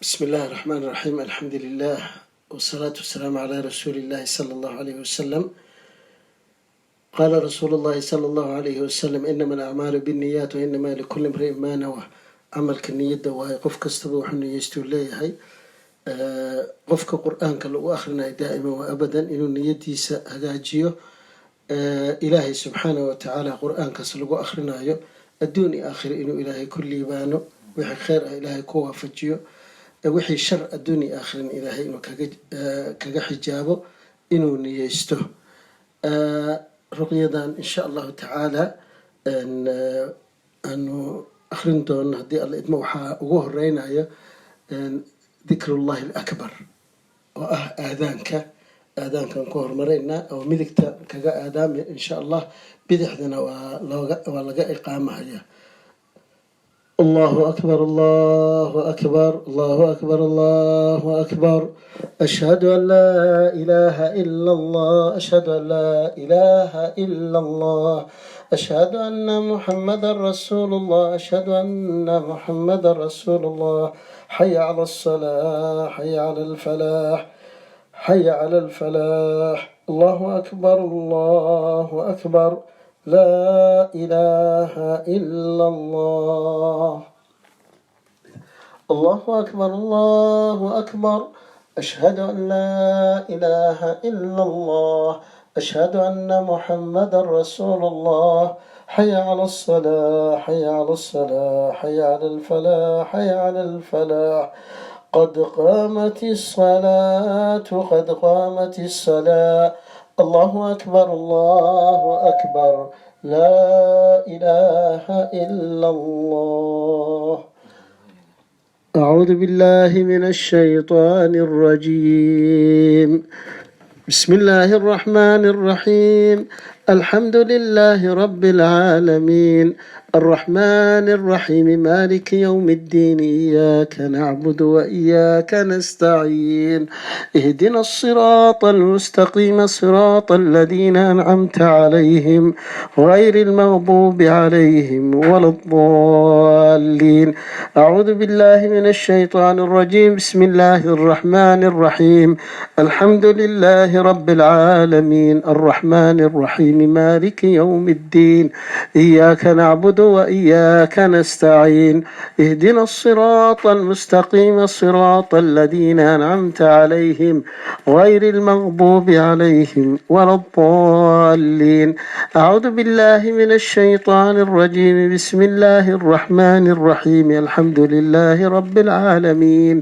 بسم الله الرحمن الرحيم. الحمد لله والصلاة والسلام على رسول الله صلى الله عليه وسلم. قال رسول الله صلى الله عليه وسلم إنما الأعمال بالنيات وإنما لكل امرئ ما نوى. camalka niyadda waaye qof kastaba wuxuu niyeystuu leeyahay. qofka qur-aanka lagu akhrinayo daa'iman waa abadan inuu niyadiisa hagaajiyo. ilaahay subxaanahu watacaala qur-aankaas lagu akhrinayo adduun iyo aakhira inuu ilaahay ku liibaano, wixii kheyr ah ilaahay ku waafajiyo, wixii shar adduun iyo aakhiran ilaahay inuu kaga xijaabo inuu niyeysto. ruqyadan insha allahu tacaala aanu akhrin doono haddii alla idmo waxaa ugu horeynayo dikrullahi alakbar oo ah aadaankan ku hormaraynaa oo midigta kaga aadaamaya insha allah, bidixdana waa laga iqaamahaya. allahu akbar allahu akbar allahu akbar allahu akbar ashhadu an laa ilaaha ila allah ashhadu an laa ilaaha ila allah ashhadu anna muhammadan rasuulullah ashhadu anna muhammadan rasuulullah xaya cala alsalaax xaya cala alfalaax xaya cala alfalaax allahu akbar allahu akbar لا إله إلا الله الله أكبر الله أكبر أشهد أن لا إله إلا الله أشهد أن محمدا رسول الله حي على الصلاة حي على الصلاة حي على الفلاح حي على الفلاح قد قامت الصلاة قد قامت الصلاة الله أكبر الله أكبر لا إله إلا الله. أعوذ بالله من الشيطان الرجيم. بسم الله الرحمن الرحيم. الحمد لله رب العالمين الرحمن الرحيم مالك يوم الدين إياك نعبد وإياك نستعين اهدنا الصراط المستقيم صراط الذين أنعمت عليهم غير المغضوب عليهم ولا الضالين. أعوذ بالله من الشيطان الرجيم. بسم الله الرحمن الرحيم. الحمد لله رب العالمين الرحمن الرحيم مالك يوم الدين إياك نعبد وإياك نستعين اهدنا الصراط المستقيم صراط الذين أنعمت عليهم غير المغضوب عليهم ولا الضالين. أعوذ بالله من الشيطان الرجيم. بسم الله الرحمن الرحيم. الحمد لله رب العالمين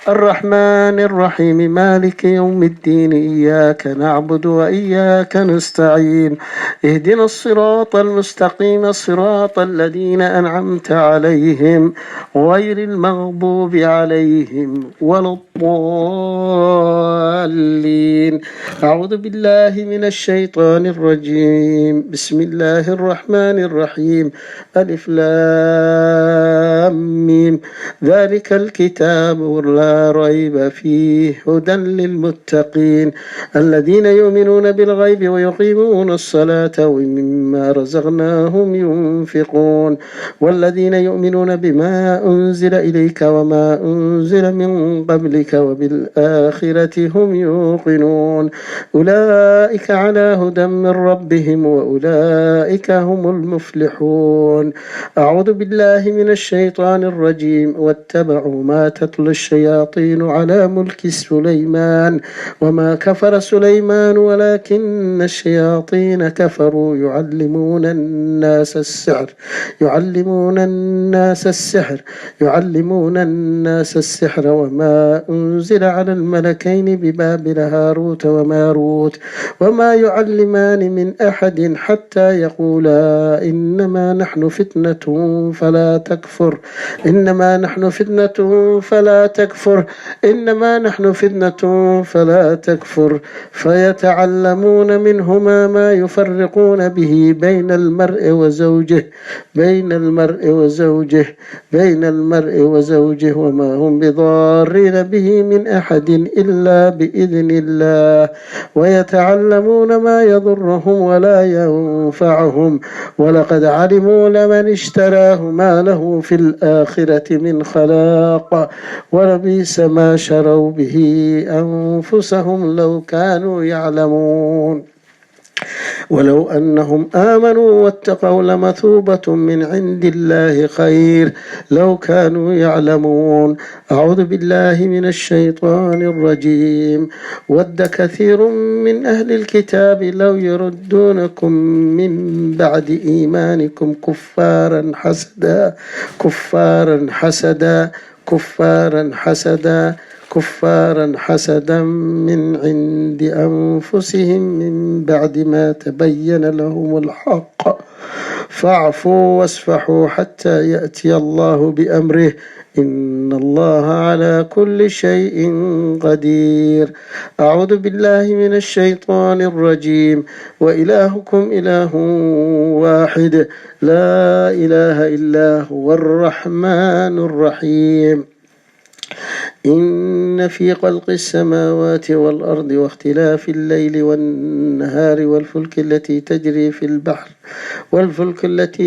الرحمن الرحيم مالك يوم الدين إياك نعبد وإياك نستعين اهدنا الصراط المستقيم صراط الذين أنعمت عليهم غير المغضوب عليهم ولا الضالين. أعوذ بالله من الشيطان الرجيم. بسم الله الرحمن الرحيم. ألف لام ميم ذلك الكتاب لا ريب فيه هدى للمتقين الذين يؤمنون بالغيب ويقيمون الصلاة ومما رزقناهم ينفقون والذين يؤمنون بما أنزل إليك وما أنزل من قبلك وبالآخرة هم يوقنون أولئك على هدى من ربهم وأولئك هم المفلحون. أعوذ بالله من الشيطان الرجيم. واتبعوا ما تتلو الشياطين على ملك سليمان وما كفر سليمان ولكن الشياطين كفروا يعلمون الناس السحر وما أنزل على الملكين ببابل هاروت وماروت وما يعلمان من أحد حتى يقولا إنما نحن فتنة فلا تكفر إنما نحن فتنة فلا تكفر فيتعلمون منهما ما يفرقون به بين المرء وزوجه وما هم بضارين به من أحد إلا بإذن الله ويتعلمون ما يضرهم ولا ينفعهم ولقد علموا لمن اشتراه ما له في الآخرة من خلاق ولبئس ما شروا به أنفسهم لو كانوا يعلمون ولو أنهم آمنوا واتقوا لمثوبة من عند الله خير لو كانوا يعلمون. أعوذ بالله من الشيطان الرجيم. ود كثير من أهل الكتاب لو يردونكم من بعد إيمانكم كفارا حسدا من عند أنفسهم من بعد ما تبين لهم الحق فاعفوا واصفحوا حتى يأتي الله بأمره إن الله على كل شيء قدير. أعوذ بالله من الشيطان الرجيم. وإلهكم إله واحد لا إله إلا هو الرحمن الرحيم. إن في خلق السماوات والأرض واختلاف الليل والنهار والفلك التي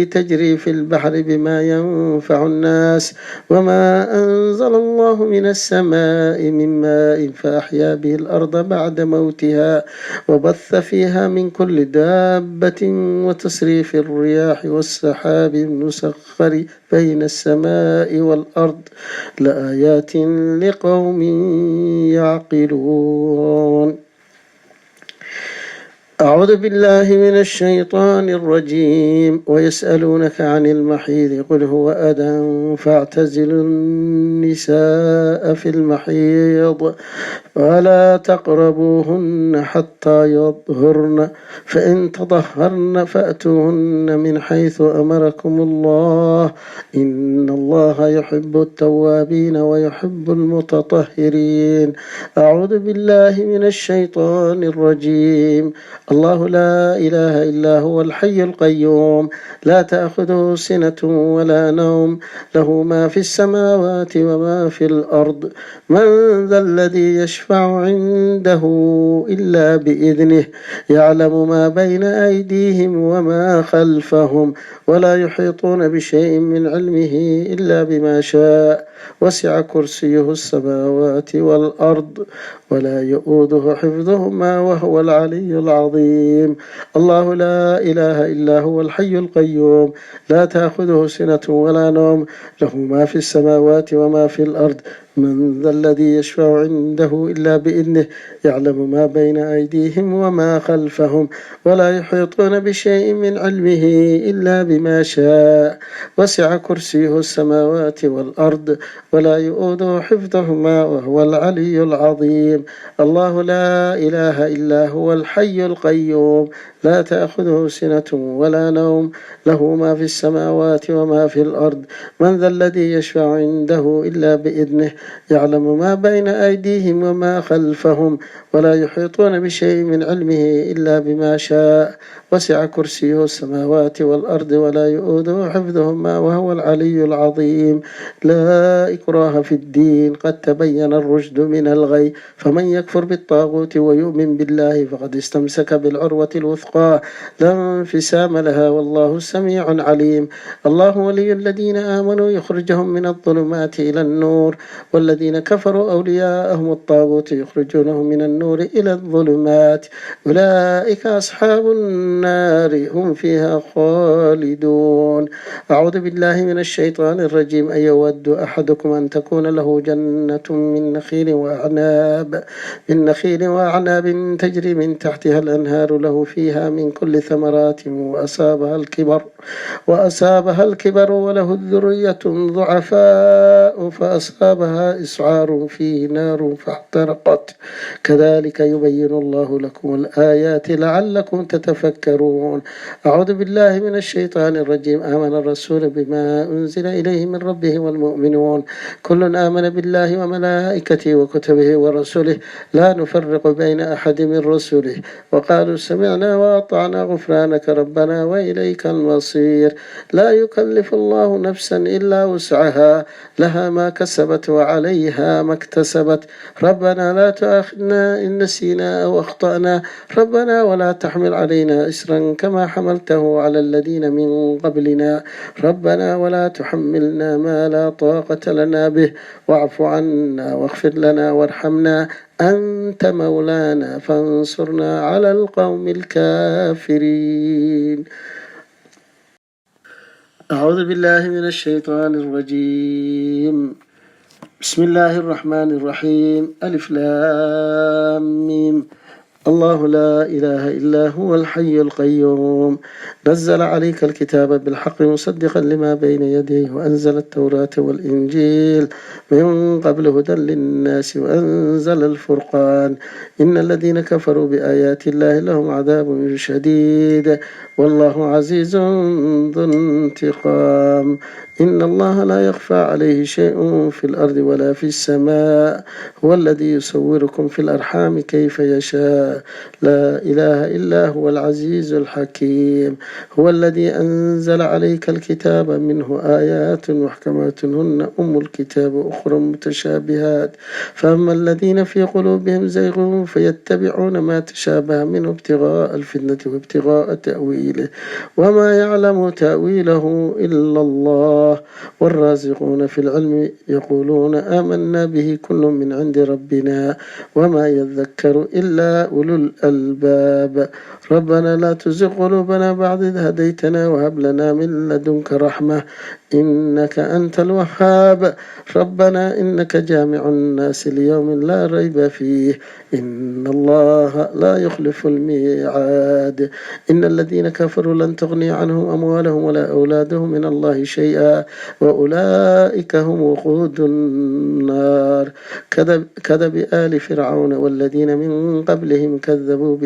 تجري في البحر بما ينفع الناس وما أنزل الله من السماء من ماء فأحيا به الأرض بعد موتها وبث فيها من كل دابة وتصريف الرياح والسحاب المسخر بين السماء والأرض لآيات لقوم يعقلون. أعوذ بالله من الشيطان الرجيم. ويسألونك عن المحيض قل هو أذى فاعتزلوا النساء في المحيض ولا تقربوهن حتى يطهرن فإن تطهرن فأتوهن من حيث أمركم الله إن الله يحب التوابين ويحب المتطهرين. أعوذ بالله من الشيطان الرجيم. الله لا إله إلا هو الحي القيوم لا تأخذه سنة ولا نوم له ما في السماوات وما في الأرض من ذا الذي يشفع عنده إلا بإذنه يعلم ما بين أيديهم وما خلفهم ولا يحيطون بشيء من علمه إلا بما شاء وسع كرسيه السماوات والأرض ولا يؤوده حفظهما وهو العلي العظيم. الله لا إله إلا هو الحي القيوم لا تأخذه سنة ولا نوم له ما في السماوات وما في الأرض من ذا الذي يشفع عنده إلا بإذنه يعلم ما بين أيديهم وما خلفهم ولا يحيطون بشيء من علمه إلا بما شاء وسع كرسيه السماوات والأرض ولا يؤوده حفظهما وهو العلي العظيم. الله لا إله إلا هو الحي القيوم لا تأخذه سنة ولا نوم له ما في السماوات وما في الأرض من ذا الذي يشفع عنده إلا بإذنه يعلم ما بين أيديهم وما خلفهم ولا يحيطون بشيء من علمه إلا بما شاء وسع كرسيه السماوات والأرض ولا يؤوده حفظهما وهو العلي العظيم. لا إكراه في الدين قد تبين الرشد من الغي فمن يكفر بالطاغوت ويؤمن بالله فقد استمسك بالعروة الوثقى لا انفسام لها والله سميع عليم. الله ولي الذين آمنوا يخرجهم من الظلمات إلى النور والذين كفروا أولياءهم الطاغوت يخرجونهم من النور إلى الظلمات أولئك أصحاب النار هم فيها خالدون. أعوذ بالله من الشيطان الرجيم. أن يود أحدكم أن تكون له جنة من نخيل وأعناب تجري من تحتها الأنهار له فيها من كل ثمرات وأصابها الكبر وله الذرية ضعفاء فأصابها إسعار فيه نار فاحترقت كذلك يبين الله لكم الآيات لعلكم تتفكرون. أعوذ بالله من الشيطان الرجيم. آمن الرسول بما أنزل إليه من ربه والمؤمنون كل آمن بالله وملائكته وكتبه ورسله لا نفرق بين أحد من رسله وقالوا سمعنا وأطعنا غفرانك ربنا وإليك المصير. لا يكلف الله نفسا إلا وسعها لها ما كسبت عليها ما اكتسبت ربنا لا تؤاخذنا إن نسينا أو أخطأنا ربنا ولا تحمل علينا إسرا كما حملته على الذين من قبلنا ربنا ولا تحملنا ما لا طاقة لنا به واعف عنا واغفر لنا وارحمنا أنت مولانا فانصرنا على القوم الكافرين. أعوذ بالله من الشيطان الرجيم. بسم الله الرحمن الرحيم. ألف لام ميم. الله لا إله إلا هو الحي القيوم نزل عليك الكتاب بالحق مصدقا لما بين يديه وأنزل التوراة والإنجيل من قبل هدى للناس وأنزل الفرقان إن الذين كفروا بآيات الله لهم عذاب شديد والله عزيز ذو انتقام إن الله لا يخفى عليه شيء في الأرض ولا في السماء هو الذي يصوركم في الأرحام كيف يشاء لا إله إلا هو العزيز الحكيم هو الذي أنزل عليك الكتاب منه آيات محكمات هن أم الكتاب أخرى متشابهات فأما الذين في قلوبهم زيغ فيتبعون ما تشابه منه ابتغاء الفتنة وابتغاء تأويله وما يعلم تأويله إلا الله والرازقون في العلم يقولون آمنا به كل من عند ربنا وما يذكر إلا أولو الألباب ربنا لا تزغ قلوبنا بعد إذ هديتنا وهب لنا من لدنك رحمة إنك أنت الوهاب ربنا إنك جامع الناس ليوم لا ريب فيه إن الله لا يخلف الميعاد إن الذين كفروا لن تغني عنهم أموالهم ولا أولادهم من الله شيئا وأولئك هم وقود النار كذب آل فرعون والذين من قبلهم كذبوا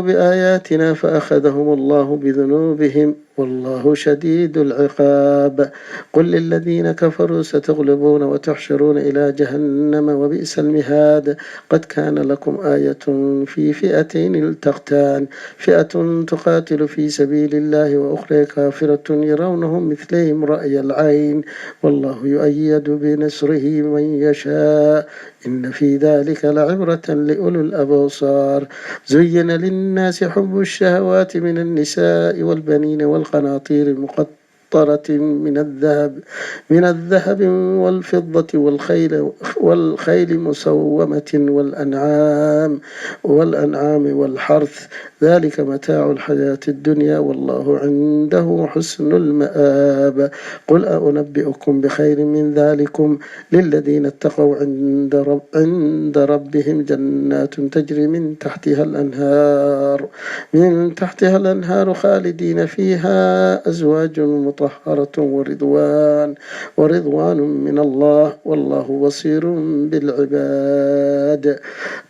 بآياتنا فأخذهم الله بذنوبهم والله شديد العقاب قل للذين كفروا ستغلبون وتحشرون إلى جهنم وبئس المهاد قد كان لكم آية في فئتين التقتان فئة تقاتل في سبيل الله وأخرى كافرة يرونهم مثلهم رأي العين والله يؤيد بنصره من يشاء إن في ذلك لعبرة لأولو الأبصار زين للناس حب الشهوات من النساء والبنين والقناطير المقنطرة من الذهب والفضة والخيل مسومة والأنعام والحرث ذلك متاع الحياة الدنيا والله عنده حسن المآب قل أنبئكم بخير من ذلكم للذين اتقوا عند ربهم جنات تجري من تحتها الأنهار خالدين فيها أزواج مطهرة ورضوان من الله والله بصير بالعباد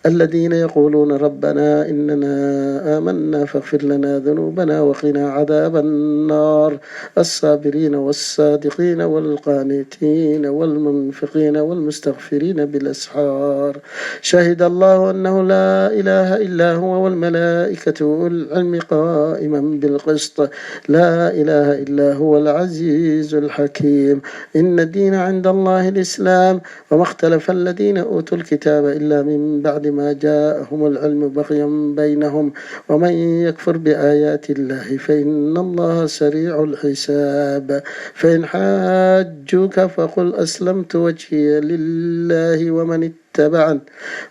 الذين يقولون ربنا إننا آمنا فاغفر لنا ذنوبنا وقنا عذاب النار الصابرين والصادقين والقانتين والمنفقين والمستغفرين بالأسحار شهد الله أنه لا إله إلا هو والملائكة والعلم قائما بالقسط لا إله إلا هو العزيز الحكيم إن الدين عند الله الإسلام وما اختلف الذين أوتوا الكتاب إلا من بعد ما جاءهم العلم بغيا بينهم ومن يكفر بآيات الله فإن الله سريع الحساب فإن حاجوك فقل أسلمت وجهي لله ومن اتبعن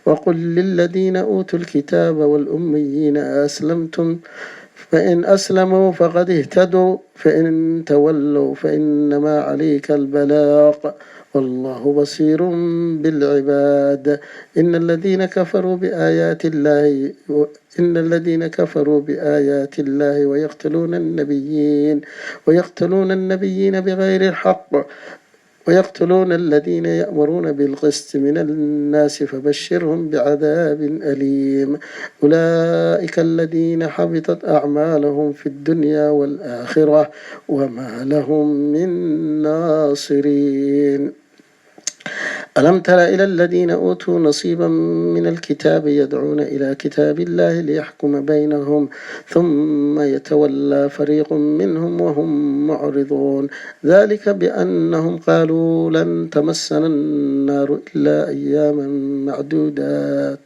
وقل للذين أوتوا الكتاب والأميين أسلمتم فإن أسلموا فقد اهتدوا فإن تولوا فإنما عليك البلاغ والله بصير بالعباد إن الذين كفروا بآيات الله ويقتلون النبيين بغير الحق ويقتلون الذين يأمرون بالقسط من الناس فبشرهم بعذاب أليم أولئك الذين حبطت أعمالهم في الدنيا والآخرة وما لهم من ناصرين ألم تر إلى الذين أوتوا نصيبا من الكتاب يدعون إلى كتاب الله ليحكم بينهم ثم يتولى فريق منهم وهم معرضون ذلك بأنهم قالوا لن تمسنا النار إلا أياما معدودات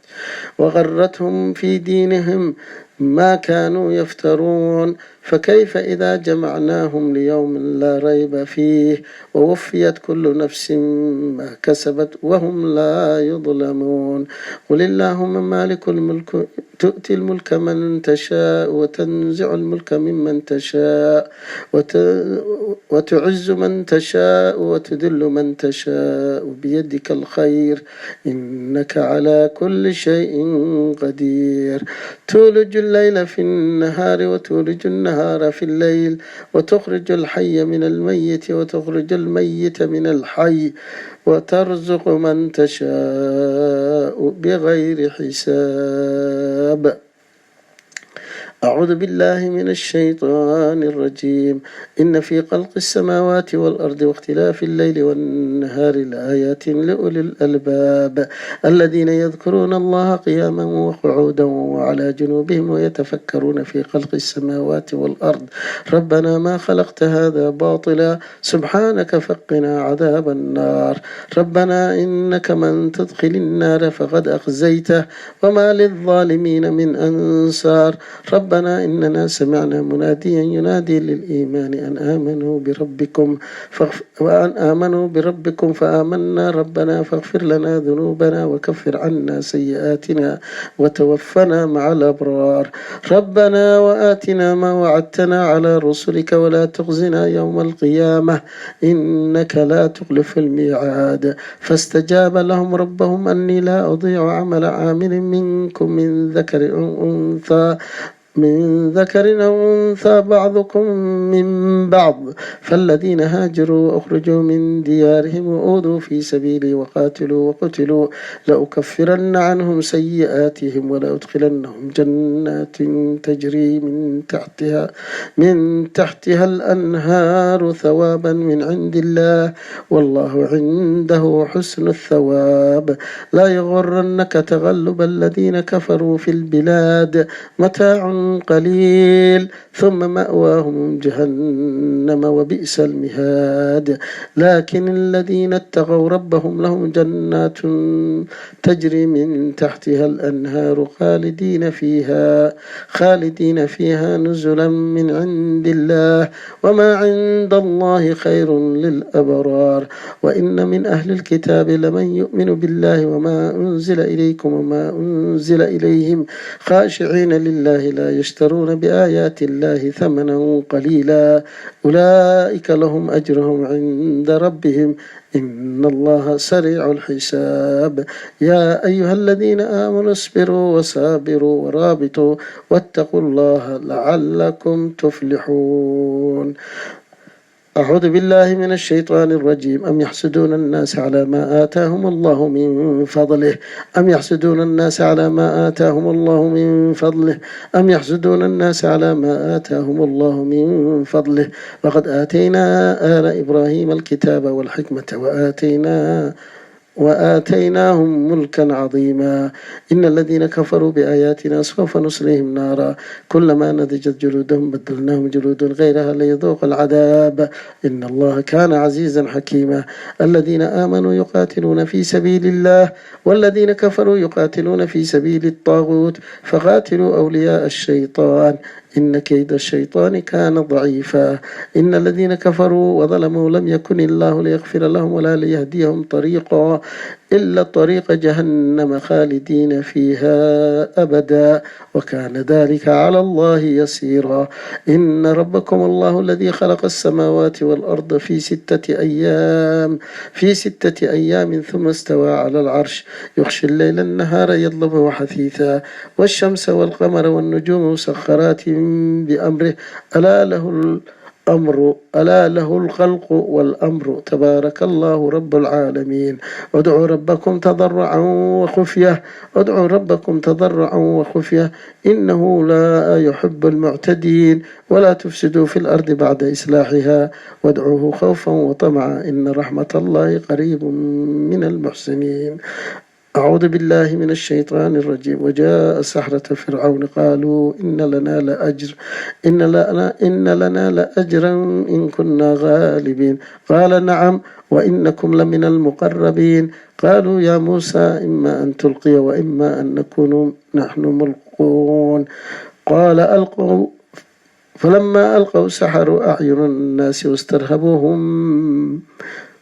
وغرتهم في دينهم ما كانوا يفترون فكيف إذا جمعناهم ليوم لا ريب فيه ووفيت كل نفس ما كسبت وهم لا يظلمون قل اللهم مالك الملك تؤتي الملك من تشاء وتنزع الملك ممن تشاء وتعز من تشاء وتذل من تشاء بيدك الخير إنك على كل شيء قدير تولج الليل في النهار وتولج النهار في الليل وتخرج الحي من الميت وتخرج الميت من الحي وترزق من تشاء بغير حساب أعوذ بالله من الشيطان الرجيم إن في خلق السماوات والأرض واختلاف الليل والنهار لآيات لأولي الألباب الذين يذكرون الله قياما وقعودا وعلى جنوبهم ويتفكرون في خلق السماوات والأرض ربنا ما خلقت هذا باطلا سبحانك فقنا عذاب النار ربنا إنك من تدخل النار فقد أخزيته وما للظالمين من أنصار ربنا إننا سمعنا مناديا ينادي للإيمان أن آمنوا بربكم فآمنا ربنا فاغفر لنا ذنوبنا وكفر عنا سيئاتنا وتوفنا مع الأبرار ربنا وآتنا ما وعدتنا على رسلك ولا تخزنا يوم القيامة إنك لا تخلف الميعاد فاستجاب لهم ربهم أني لا أضيع عمل عامل منكم من ذكر أو أنثى بعضكم من بعض فالذين هاجروا وأخرجوا من ديارهم وأوذوا في سبيلي وقاتلوا وقتلوا لأكفرن عنهم سيئاتهم ولأدخلنهم جنات تجري من تحتها الأنهار ثوابا من عند الله والله عنده حسن الثواب لا يغرنك تغلب الذين كفروا في البلاد متاع قليل ثم مأواهم جهنم وبئس المهاد لكن الذين اتقوا ربهم لهم جنات تجري من تحتها الأنهار خالدين فيها نزلا من عند الله وما عند الله خير للأبرار وإن من أهل الكتاب لمن يؤمن بالله وما أنزل إليكم وما أنزل إليهم خاشعين لله لا يشترون بآيات الله ثمنا قليلا أولئك لهم أجرهم عند ربهم إن الله سريع الحساب يا أيها الذين آمنوا اصبروا وصابروا ورابطوا واتقوا الله لعلكم تفلحون أعوذ بالله من الشيطان الرجيم أم يحسدون الناس على ما آتاهم الله من فضله أم يحسدون الناس على ما آتاهم الله من فضله أم يحسدون الناس على ما آتاهم الله من فضله وقد آتينا آل إبراهيم الكتاب والحكمة وآتيناهم ملكا عظيما إن الذين كفروا بآياتنا سوف نصليهم نارا كلما نضجت جلودهم بدلناهم جلود غيرها ليذوقوا العذاب إن الله كان عزيزا حكيما الذين آمنوا يقاتلون في سبيل الله والذين كفروا يقاتلون في سبيل الطاغوت فقاتلوا أولياء الشيطان إن كيد الشيطان كان ضعيفا إن الذين كفروا وظلموا لم يكن الله ليغفر لهم ولا ليهديهم طريقا إلا طريق جهنم خالدين فيها أبدا وكان ذلك على الله يسيرا إن ربكم الله الذي خلق السماوات والأرض في 6 أيام ثم استوى على العرش يغشي الليل النهار يطلبه حثيثا والشمس والقمر والنجوم مسخرات بأمره الأمر ألا له الخلق والأمر تبارك الله رب العالمين. ادعوا ربكم تضرعا وخفية، ادعوا ربكم تضرعا وخفية إنه لا يحب المعتدين. ولا تفسدوا في الأرض بعد إصلاحها وادعوه خوفا وطمعا إن رحمة الله قريب من المحسنين. أعوذ بالله من الشيطان الرجيم. وجاء السحرة فرعون قالوا إن لنا لأجرا إن كنا غالبين. قال نعم وإنكم لمن المقربين. قالوا يا موسى إما أن تلقي وإما أن نكون نحن ملقون. قال ألقوا. فلما ألقوا سحروا أعين الناس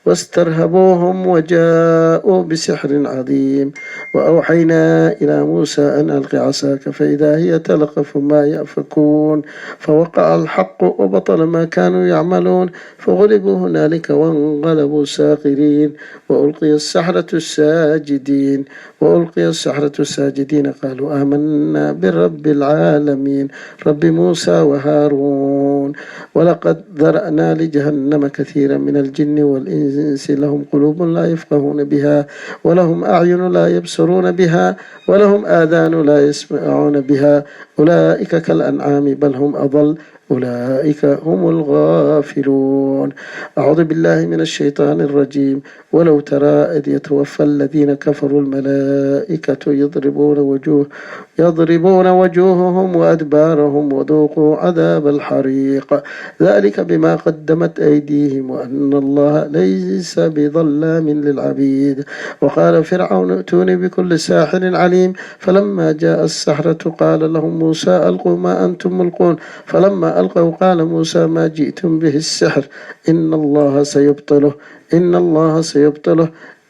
واسترهبوهم وجاءوا بسحر عظيم. وأوحينا إلى موسى أن ألق عصاك فإذا هي تلقف ما يأفكون. فوقع الحق وبطل ما كانوا يعملون فغلبوا هنالك وانقلبوا ساخرين. وألقي السحرة الساجدين قالوا آمنا برب العالمين رب موسى وهارون. ولقد ذرأنا لجهنم كثيرا من الجن والإنس لهم قلوب لا يفقهون بها ولهم أعين لا يبصرون بها ولهم آذان لا يسمعون بها أولئك كالأنعام بل هم أضل أولئك هم الغافلون. أعوذ بالله من الشيطان الرجيم. ولو ترى إذ يتوفى الذين كفروا الملائكة يضربون وجوههم وأدبارهم وذوقوا عذاب الحريق ذلك بما قدمت أيديهم وأن الله ليس بظلام للعبيد. وقال فرعون ائتوني بكل ساحر عليم. فلما جاء السحرة قال لهم موسى ألقوا ما أنتم ملقون. فلما ألقوا قال موسى ما جئتم به السحر إن الله سيبطله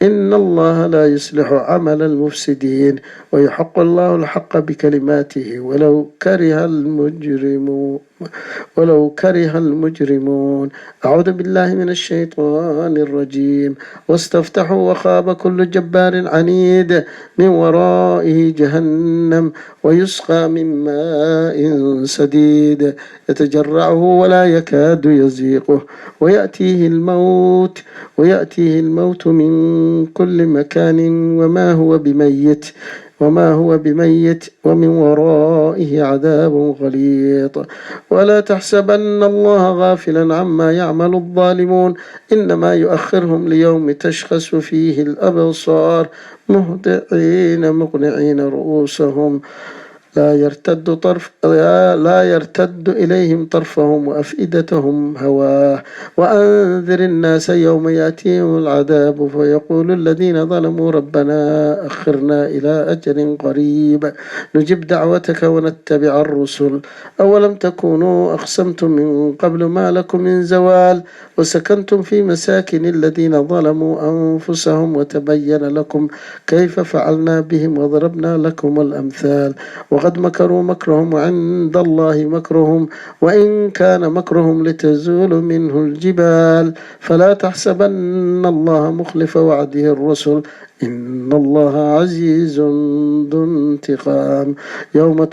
إن الله لا يصلح عمل المفسدين ويحق الله الحق بكلماته ولو كره المجرمون. أعوذ بالله من الشيطان الرجيم. واستفتحوا وخاب كل جبار عنيد من ورائه جهنم ويسقى من ماء سديد يتجرعه ولا يكاد يزيقه ويأتيه الموت من كل مكان وما هو بميت ومن ورائه عذاب غليظ. ولا تحسبن الله غافلا عما يعمل الظالمون إنما يؤخرهم ليوم تشخص فيه الأبصار مهطعين مقنعين رؤوسهم لا يرتد إليهم طرفهم وأفئدتهم هواه. وأنذر الناس يوم يأتيهم العذاب فيقول الذين ظلموا ربنا أخرنا إلى أجل قريب نجب دعوتك ونتبع الرسل أولم تكونوا أقسمتم من قبل ما لكم من زوال وسكنتم في مساكن الذين ظلموا أنفسهم وتبين لكم كيف فعلنا بهم وضربنا لكم الأمثال. وقد مكروا مكرهم وعند الله مكرهم وإن كان مكرهم لتزول منه الجبال. فلا تحسبن الله مخلف وعده الرسل إن الله عزيز ذو انتقام. يوم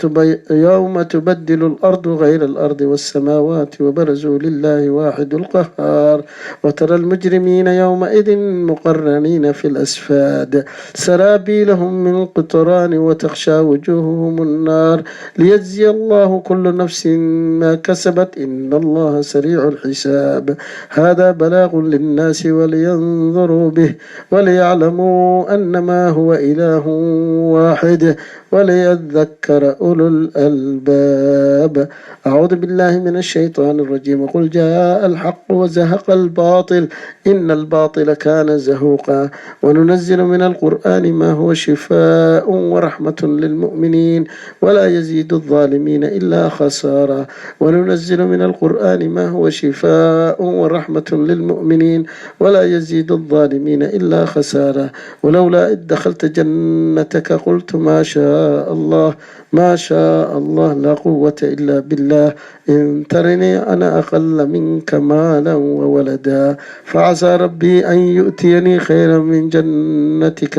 تبدل الأرض غير الأرض والسماوات وبرزوا لله واحد القهار. وترى المجرمين يومئذ مقرنين في الأسفاد سرابيلهم من قطران وتخشى وجوههم النار ليجزي الله كل نفس ما كسبت إن الله سريع الحساب. هذا بلاغ للناس ولينظروا به وليعلموا أنما هو إله واحد وليذكر أولو الألباب. أعوذ بالله من الشيطان الرجيم. قل جاء الحق وزهق الباطل إن الباطل كان زهوقا. وننزل من القرآن ما هو شفاء ورحمة للمؤمنين ولا يزيد الظالمين إلا خسارا. وننزل من القرآن ما هو شفاء ورحمة للمؤمنين ولا يزيد الظالمين إلا خسارا. ولولا إذ دخلت جنتك قلت ما شاء شاء الله ما شاء الله لا قوة إلا بالله إن ترني أنا أقل منك مالا وولدا فعسى ربي أن يؤتيني خيرا من جنتك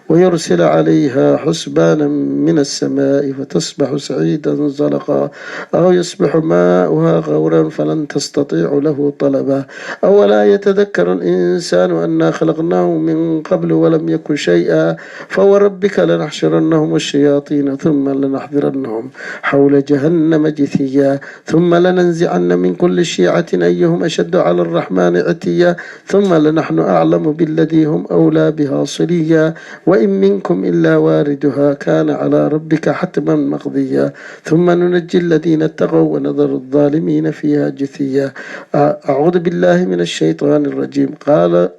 ويرسل عليها حسبانا من السماء فتصبح سعيدا زلقا أو يصبح ماؤها غورا فلن تستطيع له طلبا أولا يتذكر الإنسان أنا خلقناه من قبل ولم يكن شيئا فوربك لنحشرنهم الشياطين ثم لنحضرنهم حول جهنم جثيا ثم لننزعن من كل شيعة أيهم أشد على الرحمن عتيا ثم لنحن أعلم بالذي هم أولى بها صليا وإن منكم إلا واردها كان على ربك حتما مقضيا ثم ننجي الذين اتقوا ونذر الظالمين فيها جثيا أعوذ بالله من الشيطان الرجيم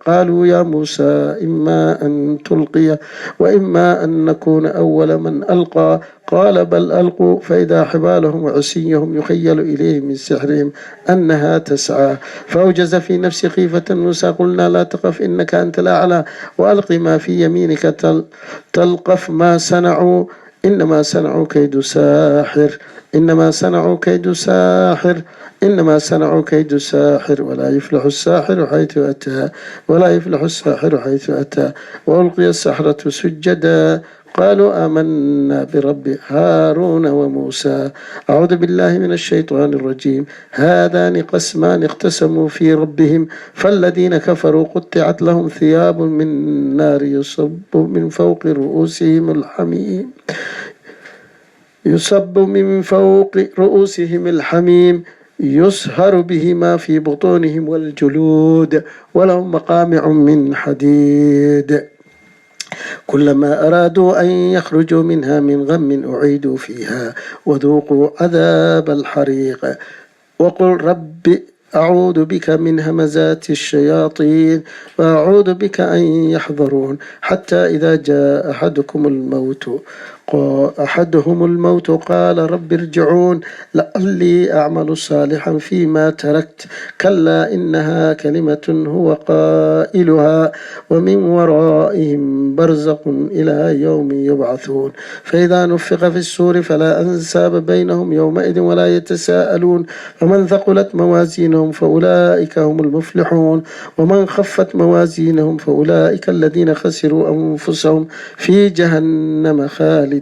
قالوا يا موسى إما أن تلقي وإما أن نكون أول من ألقى قال بل ألقوا فإذا حبالهم وعصيهم يخيل إليه من سحرهم أنها تسعى فأوجز في نفس خيفة موسى قلنا لا تخف إنك أنت الأعلى وألق ما في يمينك تلقف ما صنعوا إنما صنعوا كيد ساحر ولا يفلح الساحر حيث أتى وألقي السحرة سجدا قالوا آمنا برب هارون وموسى أعوذ بالله من الشيطان الرجيم هذان قسمان اقتسموا في ربهم فالذين كفروا قطعت لهم ثياب من نار يصب من فوق رؤوسهم الحميم يسهر به ما في بطونهم والجلود ولهم مقامع من حديد كلما أرادوا أن يخرجوا منها من غم أعيدوا فيها وذوقوا عذاب الحريق وقل رب أعوذ بك من همزات الشياطين وأعوذ بك أن يحضرون حتى إذا جاء أحدهم الموت قال رب ارجعون لعلي أعمل صالحا فيما تركت كلا إنها كلمة هو قائلها ومن ورائهم برزق إلى يوم يبعثون فإذا نفخ في السور فلا أنساب بينهم يومئذ ولا يتساءلون فمن ثقلت موازينهم فأولئك هم المفلحون ومن خفت موازينهم فأولئك الذين خسروا أنفسهم في جهنم خالدون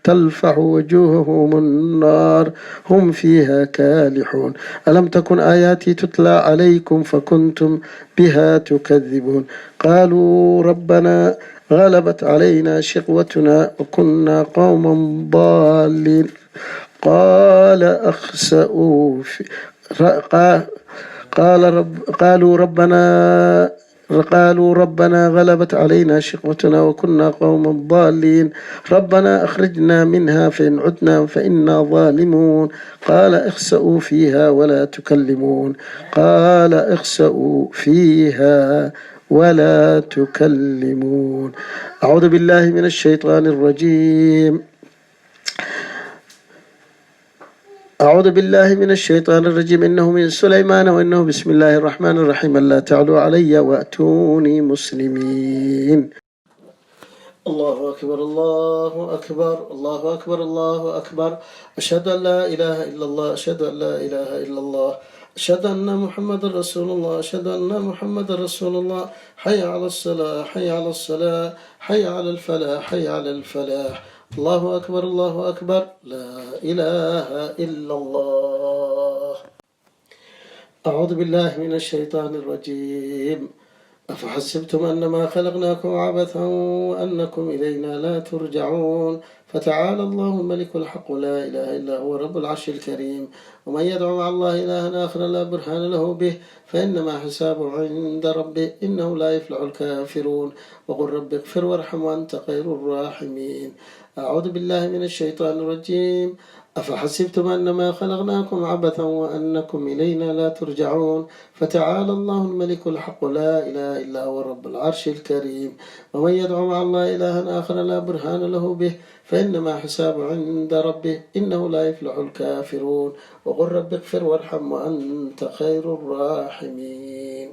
تلفح وجوههم النار هم فيها كالحون ألم تكن آياتي تتلى عليكم فكنتم بها تكذبون قالوا ربنا غلبت علينا شقوتنا وكنا قوما ضالين قالوا ربنا غلبت علينا شقوتنا وكنا قوما ضالين ربنا أخرجنا منها فإن عدنا فإنا ظالمون قال اخسئوا فيها ولا تكلمون أعوذ بالله من الشيطان الرجيم إنه من سليمان وإنه بسم الله الرحمن الرحيم ألا تعلوا علي وأتوني مسلمين الله أكبر الله أكبر الله أكبر الله أكبر أشهد أن لا إله إلا الله أشهد أن محمد رسول الله حي على الصلاة حي على الفلاح الله أكبر لا إله إلا الله أعوذ بالله من الشيطان الرجيم أفحسبتم أنما خلقناكم عبثا وأنكم إلينا لا ترجعون فتعالى الله الملك الحق لا إله إلا هو رب العرش الكريم ومن يدعو مع الله إلها آخر لا برهان له به فإنما حسابه عند ربه إنه لا يفلح الكافرون وقل رب اغفر وارحم وأنت خير الراحمين أعوذ بالله من الشيطان الرجيم أفحسبتم أنما خلقناكم عبثا وأنكم إلينا لا ترجعون فتعالى الله الملك الحق لا إله إلا هو رب العرش الكريم ومن يدعو مع الله إلها آخر لا برهان له به فإنما حسابه عند ربه إنه لا يفلح الكافرون وقل رب اغفر وارحم وأنت خير الراحمين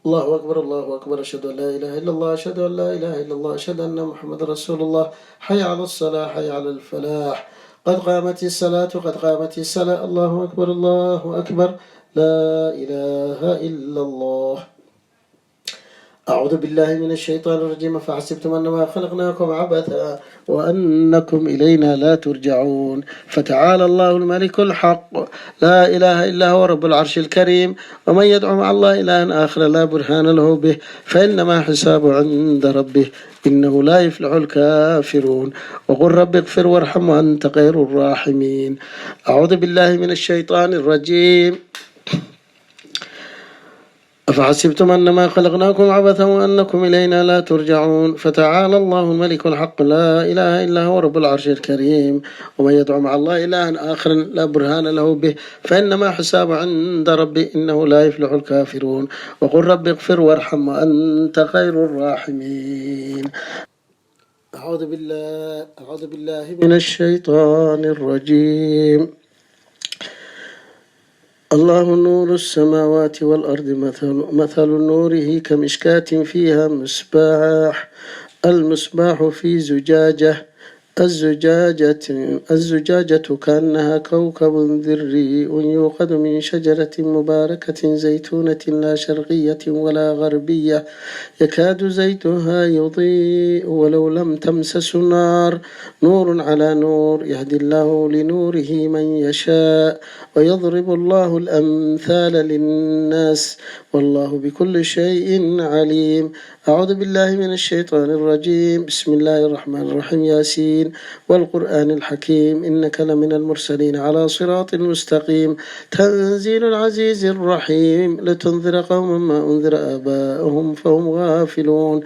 الله أكبر الله أكبر، أشهد أن لا إله إلا الله، أشهد أن لا إله إلا الله، أشهد أن محمد رسول الله. حي على الصلاة، حي على الفلاح، قد قامت الصلاة، قد قامت الصلاة. الله أكبر الله أكبر، لا إله إلا الله. أعوذ بالله من الشيطان الرجيم. فحسبتم أنما خلقناكم عبثا وأنكم إلينا لا ترجعون. فتعالى الله الملك الحق، لا إله إلا هو رب العرش الكريم. ومن يدعو مع الله إلها آخر لا برهان له به فإنما حسابه عند ربه، إنه لا يفلح الكافرون. وقل رب اغفر وارحم وأنت خير الراحمين. أعوذ بالله من الشيطان الرجيم. أفحسبتم أنما خلقناكم عبثا وأنكم إلينا لا ترجعون. فتعالى الله الملك الحق، لا إله إلا هو رب العرش الكريم. ومن يدعو مع الله إلها آخر لا برهان له به فإنما حسابه عند ربه، إنه لا يفلح الكافرون. وقل رب اغفر وارحم وأنت خير الراحمين. أعوذ بالله من الشيطان الرجيم. الله نور السماوات والأرض، مثل نوره كمشكاة فيها مصباح، المصباح في زجاجة، الزجاجة كأنها كوكب دري يوقد من شجرة مباركة زيتونة لا شرقية ولا غربية، يكاد زيتها يضيء ولو لم تمسس نار، نور على نور، يهدي الله لنوره من يشاء ويضرب الله الأمثال للناس والله بكل شيء عليم. أعوذ بالله من الشيطان الرجيم. بسم الله الرحمن الرحيم. ياسين والقرآن الحكيم، إنك لمن المرسلين على صراط مستقيم. تنزيل العزيز الرحيم، لتنذر قوما ما أنذر آباؤهم فهم غافلون،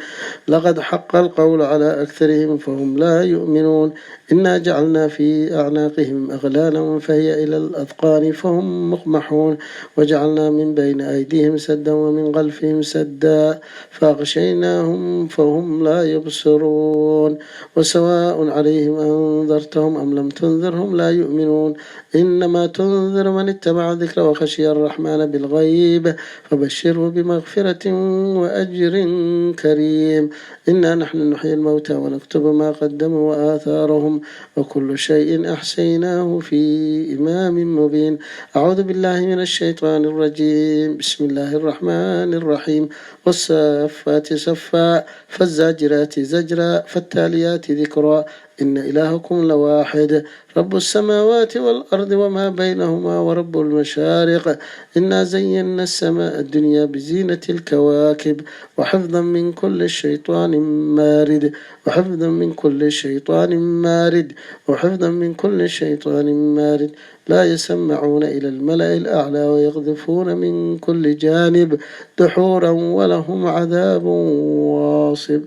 لقد حق القول على أكثرهم فهم لا يؤمنون. إنا جعلنا في أعناقهم أغلالا فهي إلى الأذقان فهم مقمحون، وجعلنا من بين أيديهم سدا ومن خلفهم سدا فأغشيناهم فهم لا يبصرون، وسواء عليهم أنذرتهم أم لم تنذرهم لا يؤمنون. إنما تنذر من اتبع الذكر وخشي الرحمن بالغيب فبشره بمغفرة وأجر كريم. إنا نحن نحيي الموتى ونكتب ما قدموا وآثارهم وكل شيء أحصيناه في إمام مبين. أعوذ بالله من الشيطان الرجيم. بسم الله الرحمن الرحيم. والصافات صفا فالزاجرات زجرا فالتاليات ذكرا إن إلهكم لواحد رب السماوات والأرض وما بينهما ورب المشارق. إنا زينا السماء الدنيا بزينة الكواكب وحفظا من كل شيطان مارد وحفظا من كل شيطان مارد وحفظا من كل شيطان مارد. لا يسمعون إلى الملأ الأعلى ويقذفون من كل جانب دحورا ولهم عذاب واصب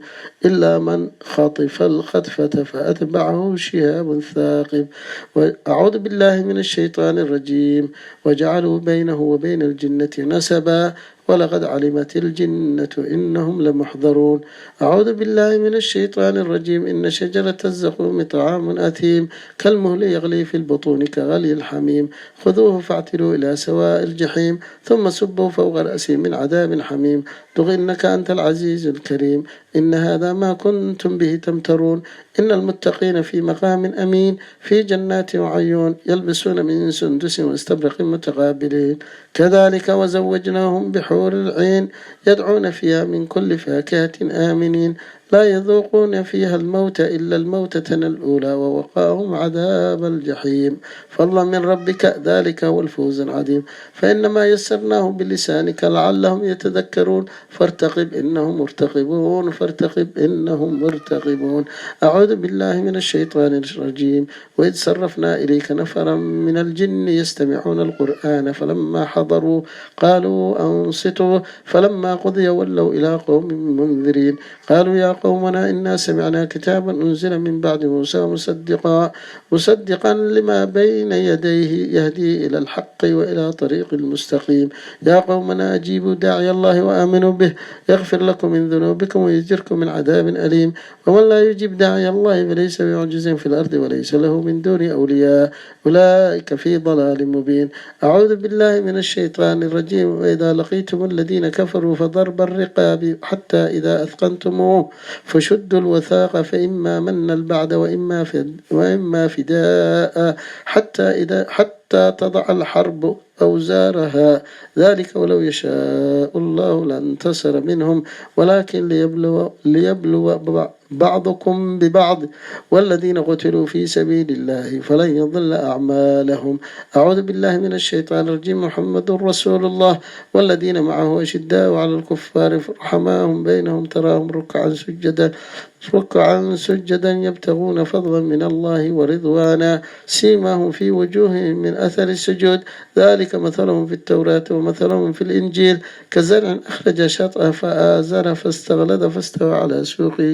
إلا من خطف الخطفة فأتبعه شهاب ثاقب. وأعوذ بالله من الشيطان الرجيم. وجعلوا بينه وبين الجنة نسبا ولقد علمت الجنة إنهم لمحضرون. أعوذ بالله من الشيطان الرجيم. إن شجرة الزقوم طعام أثيم كالمهل يغلي في البطون كغلي الحميم خذوه فاعتلوا إلى سواء الجحيم ثم صبوا فوق رأسه من عذاب حميم ذق إنك أنت العزيز الكريم. إن هذا ما كنتم به تمترون. إن المتقين في مقام أمين في جنات وعيون يلبسون من سندس واستبرق متقابلين كذلك وزوجناهم بحور العين يدعون فيها من كل فاكهة آمنين لا يذوقون فيها الموت إلا الموتة الأولى ووقاهم عذاب الجحيم. فضلا من ربك ذلك هو الفوز العظيم. فإنما يسرناه بلسانك لعلهم يتذكرون فارتقب إنهم مرتقبون فارتقب إنهم مرتقبون. أعوذ بالله من الشيطان الرجيم. وإذ صرفنا إليك نفرا من الجن يستمعون القرآن فلما حضروا قالوا أنصتوا فلما قضي ولوا إلى قوم منذرين قالوا يا قومنا إنا سمعنا كتابا أنزل من بعد موسى مصدقا لما بين يديه يهدي إلى الحق وإلى طريق المستقيم. يا قومنا أجيبوا داعي الله وآمنوا به يغفر لكم من ذنوبكم ويجركم من عذاب أليم. ومن لا يجيب داعي الله فليس بعجز في الأرض وليس له من دون أولياء أولئك في ضلال مبين. أعوذ بالله من الشيطان الرجيم. وإذا لقيتم الذين كفروا فضرب الرقاب حتى إذا أثقنتموه فشدوا الوثاق فإما منا البعد وإما فداء حتى تضع الحرب أوزارها ذلك ولو يشاء الله لانتصر منهم ولكن ليبلو بعضكم ببعض والذين قتلوا في سبيل الله فلن يضل أعمالهم. أعوذ بالله من الشيطان الرجيم. محمد رسول الله والذين معه أشداء على الكفار رحماهم بينهم تراهم ركعا سجدا يبتغون فضلا من الله ورضوانا سيماهم في وجوههم من أثر السجود ذلك مثلهم في التوراة ومثلهم في الإنجيل كزرع أخرج شطأه فآزره فاستغلظ فاستوى على سوقه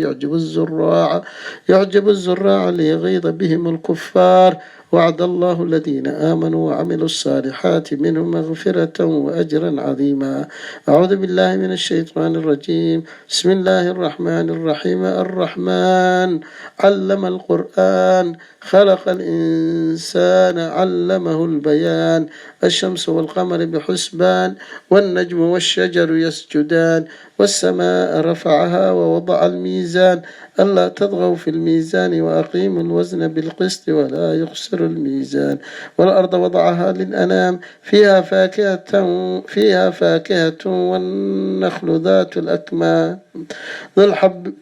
يعجب الزراع ليغيظ بهم الكفار. وعد الله الذين آمنوا وعملوا الصالحات منهم مغفرة وأجرا عظيما. أعوذ بالله من الشيطان الرجيم. بسم الله الرحمن الرحيم. الرحمن علم القرآن خلق الإنسان علمه البيان. الشمس والقمر بحسبان والنجم والشجر يسجدان والسماء رفعها ووضع الميزان ألا تطغوا في الميزان وأقيموا الوزن بالقسط ولا يخسر الميزان. والأرض وضعها للأنام فيها فاكهة والنخل ذات الأكمام والحب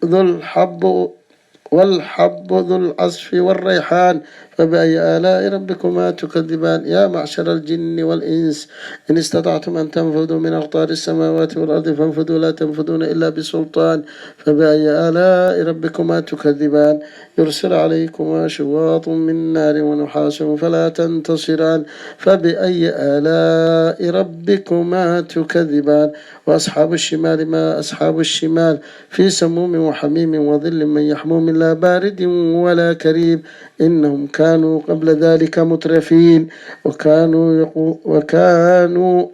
ذو العصف والريحان فبأي آلاء ربكما تكذبان. يا معشر الجن والإنس إن استطعتم أن تنفذوا من أقطار السماوات والأرض فانفذوا لا تنفذون إلا بسلطان فبأي آلاء ربكما تكذبان. يرسل عليكما شواظ من نار ونحاس فلا تنتصران فبأي آلاء ربكما تكذبان. وأصحاب الشمال ما أصحاب الشمال في سموم وحميم وظل من يحموم لا بارد ولا كريم إنهم كانوا قبل ذلك مترفين وكانوا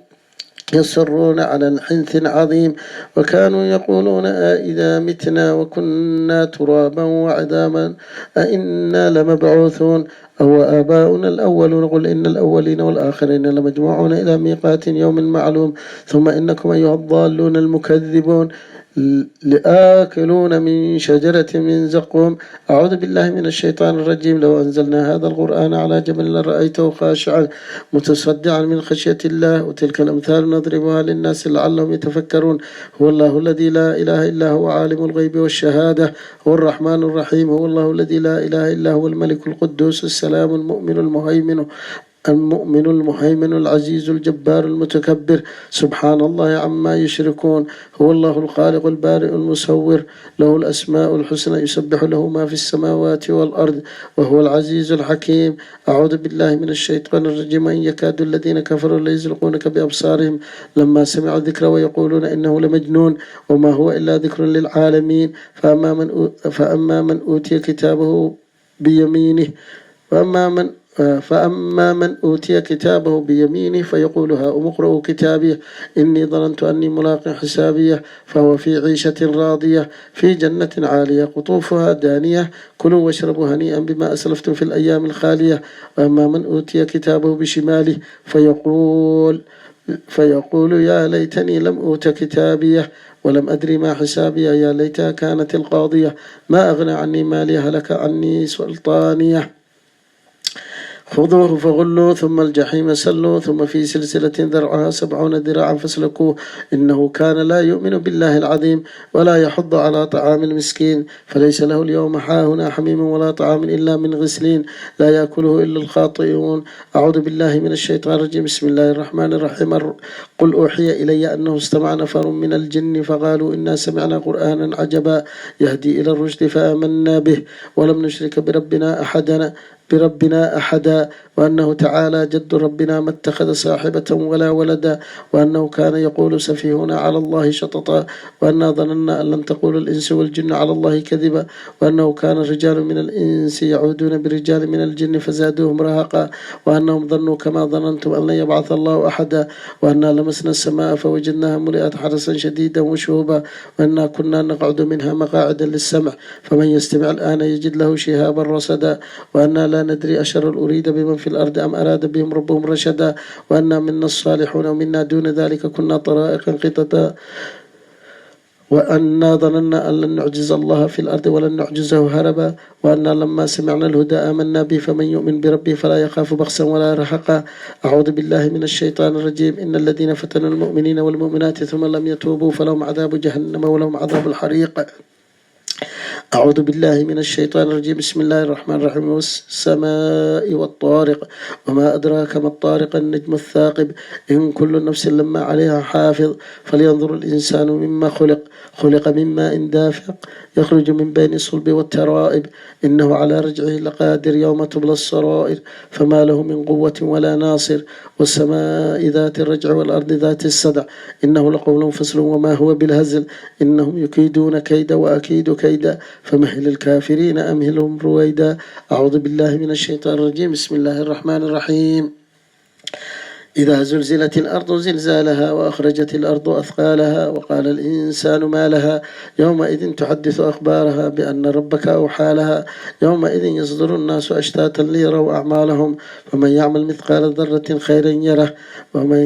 يصرون على الحنث عظيم وكانوا يقولون إذا متنا وكنا ترابا وعظاما أئنا لمبعوثون أو آباؤنا الأولون. قل إن الأولين والآخرين لمجموعون إلى ميقات يوم معلوم ثم إنكم أيها الضالون المكذبون لآكلون من شجرة من زقوم. أعوذ بالله من الشيطان الرجيم. لو أنزلنا هذا القرآن على جبل لرأيته خاشعا متصدعا من خشية الله وتلك الأمثال نضربها للناس لعلهم يتفكرون. هو الله الذي لا إله إلا هو عالم الغيب والشهادة هو الرحمن الرحيم. هو الله الذي لا إله إلا هو الملك القدوس السلام المؤمن المهيمن العزيز الجبار المتكبر سبحان الله عما يشركون. هو الله الخالق البارئ المصور له الأسماء الحسنى يسبح له ما في السماوات والأرض وهو العزيز الحكيم. أعوذ بالله من الشيطان الرجيم. إن يكاد الذين كفروا ليزلقونك بأبصارهم لما سمعوا الذكر ويقولون إنه لمجنون وما هو إلا ذكر للعالمين. فأما من أوتي كتابه بيمينه فأما من أوتي كتابه بيمينه فيقول هاؤم اقرءوا كتابي إني ظننت أني ملاق حسابيه فهو في عيشة راضية في جنة عالية قطوفها دانية كلوا واشربوا هنيئا بما أسلفتم في الأيام الخالية. وأما من أوتي كتابه بشماله فيقول يا ليتني لم أوت كتابيه ولم أدري ما حسابيه يا ليتها كانت القاضية ما أغنى عني مالي هلك عني سلطانيه خذوه فغلوه ثم الجحيم سلوه ثم في سلسلة ذرعها 70 ذراعا فاسلكوه إنه كان لا يؤمن بالله العظيم ولا يحض على طعام المسكين فليس له اليوم هاهنا حميم ولا طعام إلا من غسلين لا يأكله إلا الخاطئون. أعوذ بالله من الشيطان الرجيم. بسم الله الرحمن الرحيم. قل أوحي إلي أنه استمع نفر من الجن فقالوا إنا سمعنا قرآنا عجبا يهدي إلى الرشد فآمنا به ولم نشرك بربنا أحدا بربنا أحدا، وأنه تعالى جد ربنا ما اتخذ صاحبة ولا ولدا، وأنه كان يقول سفيهنا على الله شططا، وأنا ظننا أن لن تقول الإنس والجن على الله كذبا، وأنه كان رجال من الإنس يعودون برجال من الجن فزادوهم رهقا، وأنهم ظنوا كما ظننتم أن لن يبعث الله أحدا، وأنا لمسنا السماء فوجدناها ملئت حرسا شديدا وشهبا، وأنا كنا نقعد منها مقاعد للسمع فمن يستمع الآن يجد له شهابا رصدا، وأنا لا ندري أشر أريد بمن في الأرض أم أراد بهم ربهم رشدا، وأنا منا الصالحون ومنا دون ذلك كنا طرائقا قطبا، وأنا ظننا أن لن نعجز الله في الأرض ولن نعجزه هربا، وأنا لما سمعنا الهدى آمنا به فمن يؤمن بربه فلا يخاف بخسا ولا رهقا. أعوذ بالله من الشيطان الرجيم. إن الذين فتنوا المؤمنين والمؤمنات ثم لم يتوبوا فلهم عذاب جهنم ولهم عذاب الحريق. أعوذ بالله من الشيطان الرجيم. بسم الله الرحمن الرحيم. والسماء والطارق وما أدراك ما الطارق النجم الثاقب إن كل نفس لما عليها حافظ فلينظر الإنسان مما خلق من ماء دافق يخرج من بين الصلب والترائب إنه على رجعه لقادر يوم تبلى السرائر فما له من قوة ولا ناصر والسماء ذات الرجع والأرض ذات الصدع إنه لقول فصل وما هو بالهزل إنهم يكيدون كيدا وأكيد كيدا فمهل الكافرين أمهلهم رويدا. أعوذ بالله من الشيطان الرجيم. بسم الله الرحمن الرحيم. إذا زلزلت الأرض زلزالها وأخرجت الأرض أثقالها وقال الإنسان ما لها يومئذ تحدث أخبارها بأن ربك أوحى لها يومئذ يصدر الناس أشتاتا ليروا أعمالهم فمن يعمل مثقال ذرة خيرا يره ومن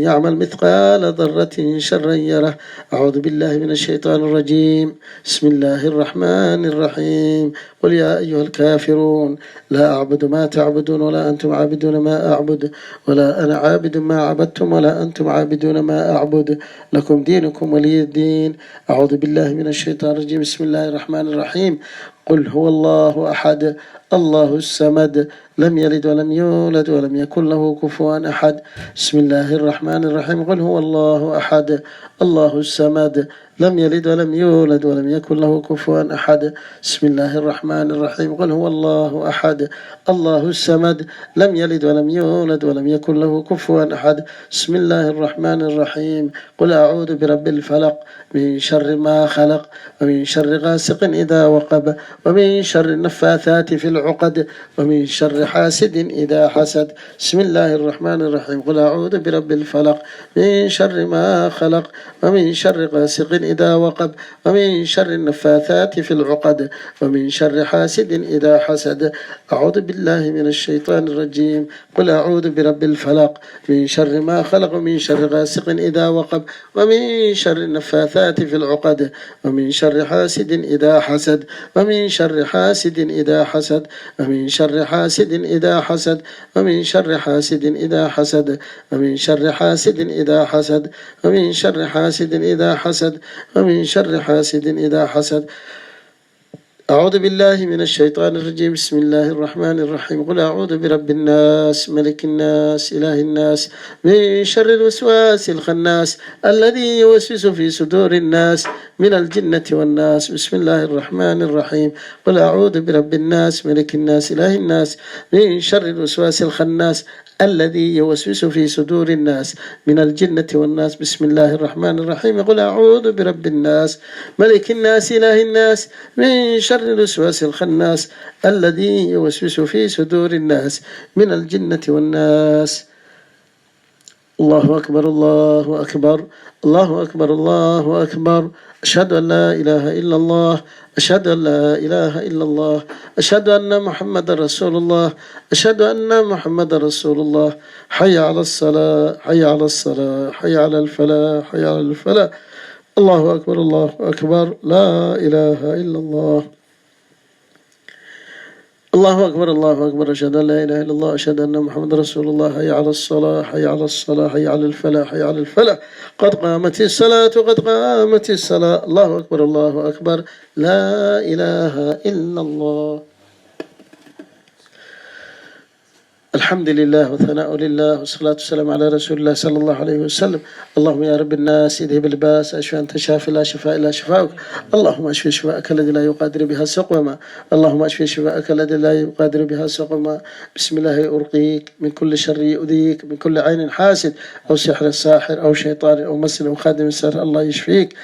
يعمل مثقال ذرة شرا يره. أعوذ بالله من الشيطان الرجيم. بسم الله الرحمن الرحيم. قل يا أيها الكافرون لا أعبد ما تعبدون ولا أنتم عابدون ما أعبد ولا أنا عابد ما عبدتم ولا أنتم عابدون ما أعبد لكم دينكم ولي الدين. أعوذ بالله من الشيطان الرجيم. بسم الله الرحمن الرحيم. قل هو الله أحد الله الصمد لم يلد ولم يولد ولم يكن له كفوا أحد. بسم الله الرحمن الرحيم. قل هو الله أحد الله الصمد لم يلد ولم يولد ولم يكن له كفوا أحد. بسم الله الرحمن الرحيم. قل هو الله أحد الله الصمد لم يلد ولم يولد ولم يكن له كفوا أحد. بسم الله الرحمن الرحيم. قل أعوذ برب الفلق من شر ما خلق ومن شر غاسق إذا وقب ومن شر النفاثات في العقد ومن شر حاسد إذا حسد. بسم الله الرحمن الرحيم. قل أعوذ برب الفلق من شر ما خلق ومن شر غاسق إذا وقب ومن شر النفاثات في العقد ومن شر حاسد إذا حسد. أعوذ بالله من الشيطان الرجيم. قل أعوذ برب الفلق من شر ما خلق ومن شر غاسق إذا وقب ومن شر النفاثات في العقد ومن شر حاسد إذا حسد ومن شر حاسد إذا حسد ومن شر حاسد إذا حسد ومن شر حاسد إذا حسد ومن شر حاسد إذا حسد ومن شر حاسد إذا حسد ومن شر حاسد إذا حسد. أعوذ بالله من الشيطان الرجيم. بسم الله الرحمن الرحيم. قل أعوذ برب الناس ملك الناس إله الناس من شر الوسواس الخناس الذي يوسوس في صدور الناس من الجنة والناس. بسم الله الرحمن الرحيم. قل أعوذ برب الناس ملك الناس إله الناس من شر الوسواس الخناس الذي يوسوس في صدور الناس من الجنة والناس. بسم الله الرحمن الرحيم. قل أعوذ برب الناس ملك الناس إله الناس من شر الوسواس الخناس الذي يوسوس في صدور الناس من الجنة والناس. الله أكبر الله أكبر الله أكبر الله أكبر. أشهد أن لا إله إلا الله أشهد أن لا إله إلا الله أشهد أن محمد رسول الله أشهد أن محمد رسول الله. حي على الصلاة حي على الصلاة حي على الفلاح حي على الفلاح. الله أكبر الله أكبر. لا إله إلا الله. الله أكبر الله أكبر. أشهد أن لا إله إلا الله أشهد أن محمد رسول الله. حي على الصلاة حي على الصلاة حي على الفلاح حي على الفلاح. قد قامت الصلاة قد قامت الصلاة. الله أكبر الله أكبر. لا إله إلا الله. الحمد لله والثناء لله والصلاة والسلام على رسول الله صلى الله عليه وسلم. اللهم يا رب الناس اذهب الباس اشفى أنت شافي لا شفاء إلا شفاؤك. اللهم اشفي شفاءك الذي لا يقادر بها سقما. اللهم اشفي شفاءك الذي لا يقادر بها سقما. بسم الله أرقيك من كل شر يؤذيك، من كل عين حاسد أو سحر الساحر أو شيطان أو مس أو خادم السحر، الله يشفيك.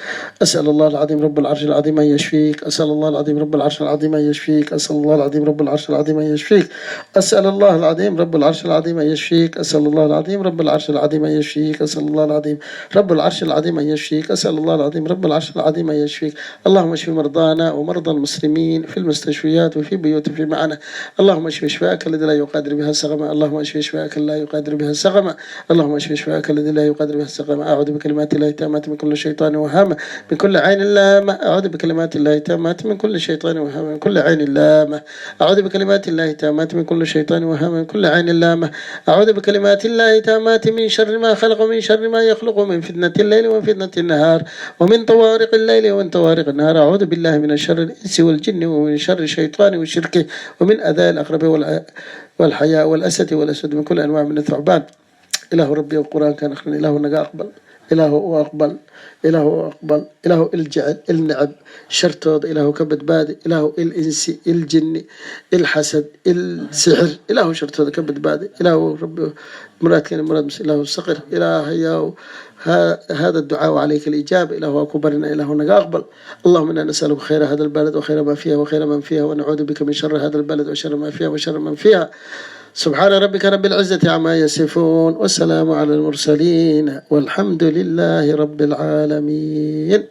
أسأل الله العظيم رب العرش العظيم أن يشفيك. أسأل الله العظيم رب العرش العظيم أن يشفيك. أسأل الله العظيم رب العرش العظيم أن يشفيك. أسأل الله العظيم رب العرش العظيم أن يشفيك. أسأل الله العظيم رب العرش العظيم أن يشفيك. أسأل الله العظيم رب العرش العظيم أن يشفيك. أسأل الله العظيم رب العرش العظيم أن يشفيك. اللهم اشف مرضانا ومرضى المسلمين في المستشفيات وفي بيوتهم في معنا. اللهم اشف شفاءك الذي لا يقادر بها سقما. اللهم اشف شفاءك لا يقادر بها سقما. اللهم اشف شفاءك الذي لا يقادر بها سقما. أعوذ بكلمات الله التامات من كل شيطان وهامة، من كل عين لامة. أعوذ بكلمات الله التامات من كل شيطان وهامة، من كل عين لامة. أعوذ بكلمات الله التامات من كل شيطان وهامة، من كل عين لامة. أعوذ بكلمات الله التامات من شر ما خلق ومن شر ما يخلق، ومن فتنة الليل ومن فتنة النهار، ومن طوارق الليل ومن طوارق النهار. أعوذ بالله من شر الإنس والجن ومن شر الشيطان وشركه، ومن أذى الأقرب والحياء والأسد والأسد، من كل أنواع من الثعبان. إله ربي والقرآن كان أخرين. إله نجا أقبل، إله أقبل، إله أقبل، إله الجعل النعب شرطود، إله كبد بادي، إله الإنس الجن الحسد السحر، إله شرطود كبد بادي، إله ربي مراد كان مراد، إله الصقر، إله ياو هذا الدعاء عليك الإجابة. إله أكبرنا، إله نجا أقبل. اللهم إنا نسألك خير هذا البلد وخير ما فيها وخير من فيها، ونعوذ بك من شر هذا البلد وشر ما فيها وشر من فيها. سبحان ربك رب العزة عما يصفون، والسلام على المرسلين، والحمد لله رب العالمين.